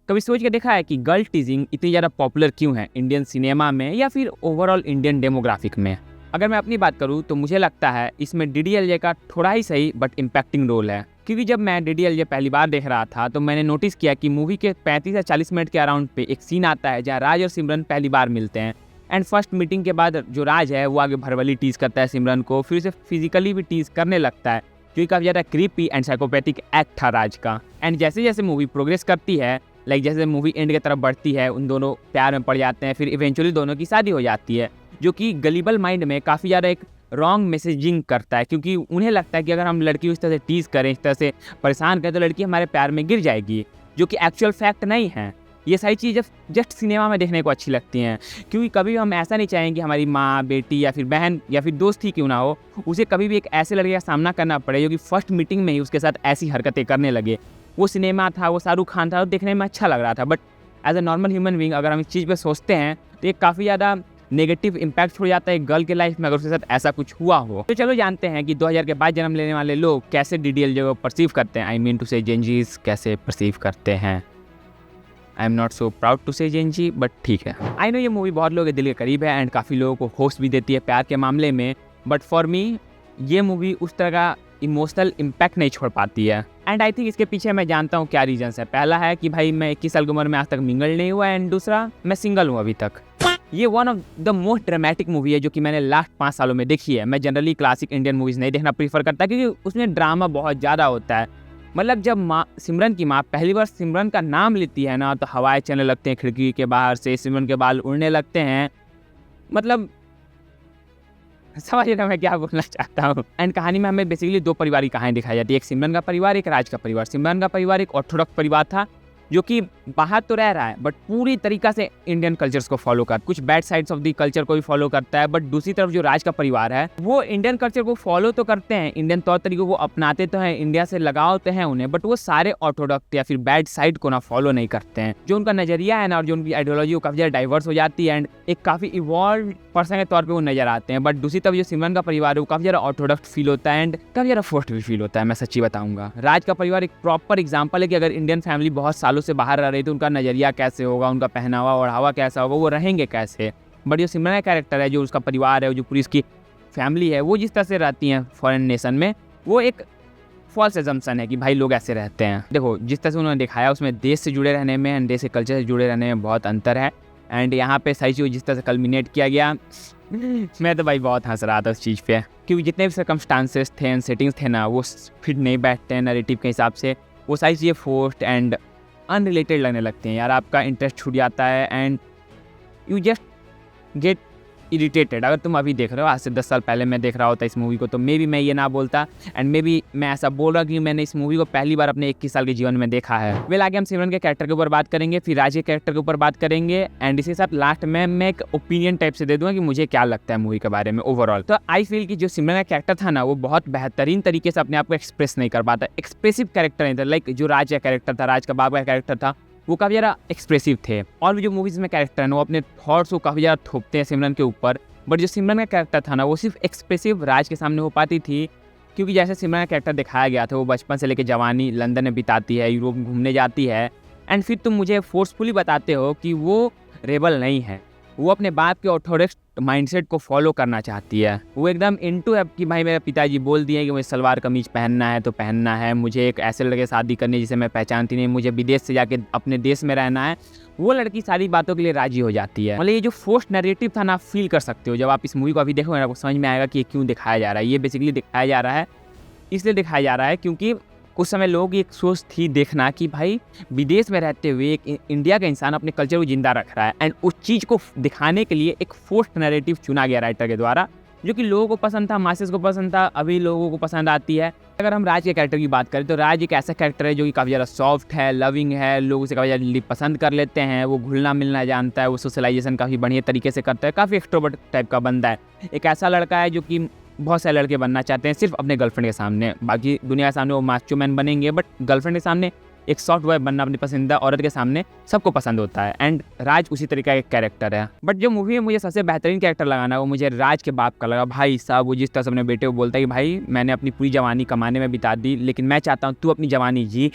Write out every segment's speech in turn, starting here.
कभी सोच के देखा है कि गर्ल टीजिंग इतनी ज़्यादा पॉपुलर क्यों है इंडियन सिनेमा में या फिर ओवरऑल इंडियन डेमोग्राफिक में? अगर मैं अपनी बात करूँ तो मुझे लगता है इसमें डीडीएलजे का थोड़ा ही सही बट इम्पैक्टिंग रोल है। क्योंकि जब मैं डीडीएलजे पहली बार देख रहा था तो मैंने नोटिस किया कि मूवी के 35 या 40 मिनट के अराउंड पे एक सीन आता है जहाँ राज और सिमरन पहली बार मिलते हैं। एंड फर्स्ट मीटिंग के बाद जो राज है वो आगे भरवली टीज करता है सिमरन को, फिर उसे फिजिकली भी टीज करने लगता है, जो काफ़ी ज़्यादा क्रीपी एंड साइकोपैथिक एक्ट था राज का। एंड जैसे जैसे मूवी प्रोग्रेस करती है, लाइक जैसे मूवी एंड की तरफ बढ़ती है, उन दोनों प्यार में पड़ जाते हैं, फिर इवेंचुअली दोनों की शादी हो जाती है, जो कि गलीबल माइंड में काफ़ी ज़्यादा एक रॉन्ग मैसेजिंग करता है। क्योंकि उन्हें लगता है कि अगर हम लड़की इस तरह से टीज करें, इस तरह से परेशान करें तो लड़की हमारे प्यार में गिर जाएगी, जो कि एक्चुअल फैक्ट नहीं है। ये सारी चीज़ें जस्ट सिनेमा में देखने को अच्छी लगती हैं, क्योंकि कभी हम ऐसा नहीं चाहेंगे हमारी माँ, बेटी या फिर बहन या फिर दोस्त ही क्यों ना हो, उसे कभी भी एक ऐसे लड़के का सामना करना पड़े जो कि फर्स्ट मीटिंग में ही उसके साथ ऐसी हरकतें करने लगे। वो सिनेमा था, वो शाहरुख खान था, वो देखने में अच्छा लग रहा था, but as a normal human being अगर हम इस चीज़ पर सोचते हैं तो ये काफ़ी ज़्यादा नेगेटिव इम्पैक्ट छोड़ जाता है एक गर्ल के लाइफ में अगर उसके साथ ऐसा कुछ हुआ हो। तो चलो जानते हैं कि 2000 के बाद जन्म लेने वाले लोग कैसे डीडीएलजे को परसीव करते हैं। I mean to say Gen Zs कैसे परसीव करते हैं। I am not so proud to say Gen Z, but ठीक है। आई नो ये मूवी बहुत लोगों के दिल के करीब है एंड काफ़ी लोगों को होस्ट भी देती है प्यार के मामले में, बट फॉर मी ये मूवी उस तरह का इमोशनल इम्पैक्ट नहीं छोड़ पाती है। एंड आई थिंक इसके पीछे मैं जानता हूँ क्या रीजंस है। पहला है कि भाई मैं 21 साल की उम्र में आज तक मिंगल नहीं हुआ, एंड दूसरा मैं सिंगल हूँ अभी तक। ये one of the most dramatic movie है जो कि मैंने लास्ट 5 सालों में देखी है। मैं जनरली क्लासिक इंडियन मूवीज़ नहीं देखना प्रीफर करता क्योंकि उसमें ड्रामा बहुत ज़्यादा होता है। मतलब जब माँ सिमरन की माँ पहली बार सिमरन का नाम लेती है ना, तो हवाएं चलने लगते हैं खिड़की के बाहर से, सिमरन के बाल उड़ने लगते हैं। मतलब समझ रहे मैं क्या बोलना चाहता हूँ। एंड कहानी में हमें बेसिकली 2 परिवार की कहानी दिखाई जाती है, एक सिमरन का परिवार, एक राज का परिवार। सिमरन का परिवार एक ऑर्थोडॉक्स परिवार था जो कि बाहर तो रह रहा है बट पूरी तरीका से इंडियन कल्चर्स को फॉलो कर, कुछ bad sides of the culture को भी फॉलो करता है। बट दूसरी तरफ जो राज का परिवार है वो इंडियन कल्चर को फॉलो तो करते हैं, इंडियन तौर तरीकों को अपनाते तो हैं, इंडिया से लगाव तो है उन्हें, बट वो सारे ऑर्थोडॉक्स या फिर बैड साइड को ना फॉलो नहीं करते हैं। जो उनका नजरिया है ना और जो उनकी आइडियोलॉजी वो काफ़ी ज़्यादा डाइवर्स हो जाती है एंड एक काफ़ी इवॉल्व पर्सन के तौर पर वो नजर आते हैं। बट दूसरी तरफ जो सिमरन का परिवार है वो काफ़ी ज़्यादा ऑर्थोडॉक्स फील होता है एंड काफ़ी ज़्यादा फोर्स्ड भी फील होता है। मैं सच्ची बताऊंगा, राज का परिवार एक प्रॉपर एग्जाम्पल है कि अगर इंडियन फैमिली बहुत सालों से बाहर रह रही तो उनका नज़रिया कैसे होगा, उनका पहनावा ओढ़ावा कैसा होगा, वो रहेंगे कैसे। बट जो सिमरन का कैरेक्टर है, जो उसका परिवार है, जो पूरी उसकी फैमिली है, वो जिस तरह से रहती हैं फॉरेन नेशन में, वो एक फॉल्स एजम्पशन है कि भाई लोग ऐसे रहते हैं। देखो जिस तरह से उन्होंने दिखाया उसमें देश से जुड़े रहने में एंड देश के कल्चर से जुड़े रहने में बहुत अंतर है। एंड यहाँ पे सही चीज़ जिस तरह से कल्मिनेट किया गया, मैं तो भाई बहुत हंस रहा था उस चीज़ पे, क्योंकि जितने भी सर्कमस्टांसेस थे एंड सेटिंग्स थे ना, वो फिट नहीं बैठते हैं नैरेटिव के हिसाब से। वो सारी चीज़ें फोर्स्ड एंड अनरिलेटेड लगने लगते हैं। यार आपका इंटरेस्ट छूट जाता है and you just get irritated. अगर तुम अभी देख रहे हो, आज से 10 साल पहले मैं देख रहा होता इस मूवी को तो मे बी मैं ये ना बोलता, एंड मे बी मैं ऐसा बोल रहा कि मैंने इस मूवी को पहली बार अपने 21 साल के जीवन में देखा है। वेल आगे हम सिमरन के कैरेक्टर के ऊपर बात करेंगे, फिर राज के कैरेक्टर के ऊपर बात करेंगे, एंड इसी साथ लास्ट में मैं एक ओपिनियन टाइप से दे दूंगा कि मुझे क्या लगता है मूवी के बारे में ओवरऑल। तो आई फील कि जो सिमरन का कैरेक्टर था ना, वो बहुत बेहतरीन तरीके से अपने आप को एक्सप्रेस नहीं कर पाता, एक्सप्रेसिव कैरेक्टर नहीं था। लाइक जो राज का कैरेक्टर था, राज का बाप का कैरेक्टर था, वो काफ़ी ज़्यादा एक्सप्रेसिव थे। और जो मूवीज़ में कैरेक्टर है ना, वो अपने थॉट्स को काफ़ी ज़्यादा थोपते हैं सिमरन के ऊपर। बट जो सिमरन का कैरेक्टर था ना, वो सिर्फ एक्सप्रेसिव राज के सामने हो पाती थी, क्योंकि जैसे सिमरन का कैरेक्टर दिखाया गया था, वो बचपन से लेकर जवानी लंदन में बिताती है, यूरोप घूमने जाती है, एंड फिर तुम मुझे फोर्सफुली बताते हो कि वो रेबल नहीं है, वो अपने बाप के ऑर्थोडॉक्स माइंडसेट को फॉलो करना चाहती है। वो एकदम इनटू है कि भाई मेरे पिताजी बोल दिए कि मुझे सलवार कमीज पहनना है तो पहनना है, मुझे एक ऐसे लड़के शादी करनी जिसे मैं पहचानती नहीं, मुझे विदेश से जाके अपने देश में रहना है। वो लड़की सारी बातों के लिए राजी हो जाती है। मतलब ये जो फोर्स्ड नैरेटिव था ना, आप फील कर सकते हो जब आप इस मूवी को अभी देखोगे ना, आपको समझ में आएगा कि ये क्यों दिखाया जा रहा है। ये बेसिकली दिखाया जा रहा है, इसलिए दिखाया जा रहा है क्योंकि उस समय लोगों की एक सोच थी देखना कि भाई विदेश में रहते हुए एक इंडिया का इंसान अपने कल्चर को जिंदा रख रहा है, एंड उस चीज़ को दिखाने के लिए एक फोर्स्ड नैरेटिव चुना गया राइटर के द्वारा, जो कि लोगों को पसंद था, मासेस को पसंद था, अभी लोगों को पसंद आती है। अगर हम राज के कैरेक्टर की बात करें तो राज एक ऐसा कैरेक्टर है जो कि काफ़ी ज़्यादा सॉफ्ट है, लविंग है, लोग उसे काफ़ी ज़्यादा पसंद कर लेते हैं, वो घुलना मिलना जानता है, वो सोशलाइजेशन काफ़ी बढ़िया तरीके से करता है, काफ़ी एक्सट्रोवर्ट टाइप का बंदा है। एक ऐसा लड़का है जो कि बहुत सारे लड़के बनना चाहते हैं सिर्फ अपने गर्लफ्रेंड के सामने, बाकी दुनिया के सामने वो मास्चो मैन बनेंगे, बट गर्लफ्रेंड के सामने एक सॉफ्ट बॉय बनना अपनी पसंदीदा औरत के सामने सबको पसंद होता है। एंड राज उसी तरीका का एक कैरेक्टर है। बट जो मूवी में मुझे सबसे बेहतरीन कैरेक्टर लगाना, वो मुझे राज के बाप का लगा। भाई साहब, वो जिस तरह से अपने बेटे को बोलता है कि भाई मैंने अपनी पूरी जवानी कमाने में बिता दी, लेकिन मैं चाहता हूँ तू अपनी जवानी जी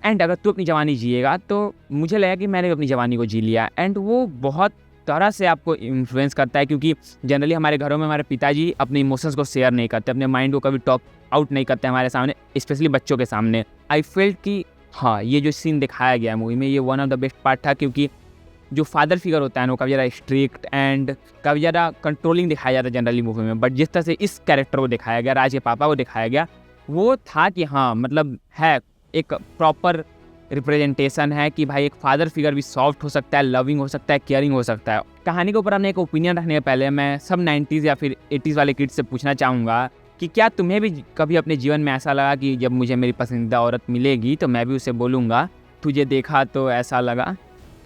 एंड अगर तू अपनी जवानी जिएगा तो मुझे लगा कि मैंने भी अपनी जवानी को जी लिया। एंड वो बहुत तरह से आपको इन्फ्लुएंस करता है, क्योंकि जनरली हमारे घरों में हमारे पिताजी अपने इमोशंस को शेयर नहीं करते, अपने माइंड को कभी टॉक आउट नहीं करते हमारे सामने, स्पेशली बच्चों के सामने। आई फेल्ट कि हाँ, ये जो सीन दिखाया गया है मूवी में, ये one of the best part था, क्योंकि जो फादर फिगर होता है ना वो काफ़ी ज़्यादा स्ट्रिक्ट एंड काफ़ी ज़्यादा कंट्रोलिंग दिखाया जाता है जनरली मूवी में। बट जिस तरह से इस कैरेक्टर को दिखाया गया, राज के पापा को दिखाया गया, वो था कि हाँ मतलब है एक प्रॉपर रिप्रेजेंटेशन है कि भाई एक फादर फिगर भी सॉफ्ट हो सकता है, लविंग हो सकता है, केयरिंग हो सकता है। कहानी के ऊपर हमने एक ओपिनियन रखने के पहले मैं सब 90s या फिर 80s वाले किड्स से पूछना चाहूँगा कि क्या तुम्हें भी कभी अपने जीवन में ऐसा लगा कि जब मुझे मेरी पसंदीदा औरत मिलेगी तो मैं भी उसे बोलूँगा तुझे देखा तो ऐसा लगा?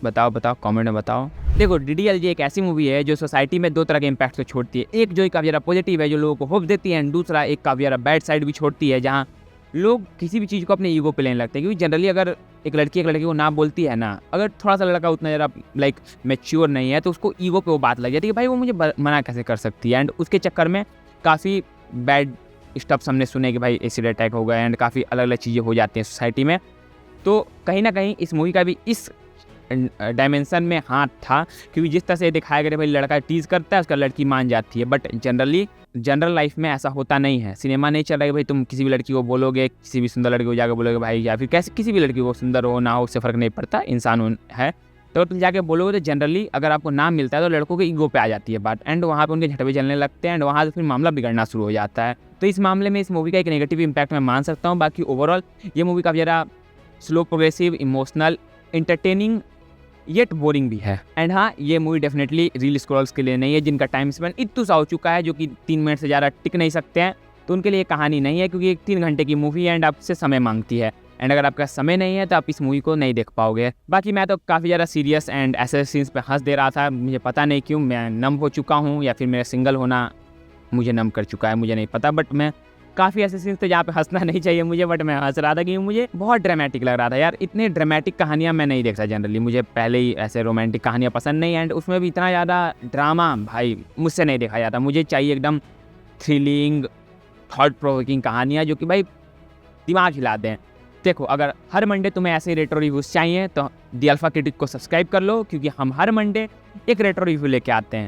बताओ कमेंट में बताओ। देखो, DDLJ एक ऐसी मूवी है जो सोसाइटी में दो तरह के इम्पैक्ट को छोड़ती है। एक जो काफ़ी ज़्यादा पॉजिटिव है, जो लोगों को होप देती है, एंड दूसरा एक काफ़ी ज़्यादा बैड साइड भी छोड़ती है, जहाँ लोग किसी भी चीज़ को अपने ईगो पे लेने लगते हैं। क्योंकि जनरली अगर एक लड़की को ना बोलती है ना, अगर थोड़ा सा लड़का उतना ज़रा लाइक मैच्योर नहीं है, तो उसको ईगो पे वो बात लग जाती है कि भाई वो मुझे मना कैसे कर सकती है। एंड उसके चक्कर में काफ़ी बैड स्टफ्स हमने सुने कि भाई एसिड अटैक हो गए एंड काफ़ी अलग अलग चीज़ें हो जाती हैं सोसाइटी में। तो कहीं ना कहीं इस मूवी का भी इस डायमेंशन में हाथ था, क्योंकि जिस तरह से दिखाया गया भाई लड़का टीज़ करता है, उसका लड़की मान जाती है। बट जनरल लाइफ में ऐसा होता नहीं है। सिनेमा नहीं चल रहा है भाई तुम किसी भी लड़की को बोलोगे, किसी भी सुंदर लड़की को जाकर बोलोगे भाई, या फिर कैसे किसी भी लड़की को, सुंदर हो ना हो उससे फ़र्क नहीं पड़ता, इंसान है, तो तुम जाके बोलोगे तो जनरली अगर आपको नाम मिलता है तो लड़कों के ईगो पे आ जाती है बात, एंड वहाँ पे उनके झटवे चलने लगते हैं, एंड वहाँ से फिर मामला बिगड़ना शुरू हो जाता है। तो इस मामले में इस मूवी का एक नेगेटिव इम्पैक्ट मैं मान सकता हूँ। बाकी ओवरऑल ये मूवी काफ़ी ज़्यादा slow progressive, emotional, entertaining yet boring भी है। एंड हाँ, ये मूवी डेफिनेटली रील स्क्रॉल्स के लिए नहीं है, जिनका टाइम स्पेंड इतना सा हो चुका है जो कि 3 मिनट से ज़्यादा टिक नहीं सकते हैं, तो उनके लिए कहानी नहीं है, क्योंकि एक 3 घंटे की मूवी है एंड आपसे समय मांगती है। एंड अगर आपका समय नहीं है तो आप इस मूवी को नहीं देख पाओगे। बाकी मैं तो काफ़ी ज़्यादा सीरियस एंड ऐसे सीन्स पे हंस दे रहा था, मुझे पता नहीं क्यों, मैं नम हो चुका हूँ या फिर मेरा सिंगल होना मुझे नम कर चुका है, मुझे नहीं पता। बट मैं काफ़ी ऐसे सीन्स थे जहाँ पे हंसना नहीं चाहिए मुझे, बट मैं हंस रहा था क्योंकि मुझे बहुत ड्रामेटिक लग रहा था। यार इतने ड्रामेटिक कहानियाँ मैं नहीं देखता जनरली, मुझे पहले ही ऐसे रोमांटिक कहानियाँ पसंद नहीं, एंड उसमें भी इतना ज़्यादा ड्रामा भाई मुझसे नहीं देखा जाता। मुझे चाहिए एकदम थ्रिलिंग, थॉट प्रोवोकिंग कहानियाँ जो कि भाई दिमाग हिला दें। देखो, अगर हर मंडे तुम्हें ऐसे रेट्रो रिव्यूज़ चाहिए तो दी अल्फा क्रिटिक को सब्सक्राइब कर लो, क्योंकि हम हर मंडे एक रेट्रो रिव्यू लेके आते हैं।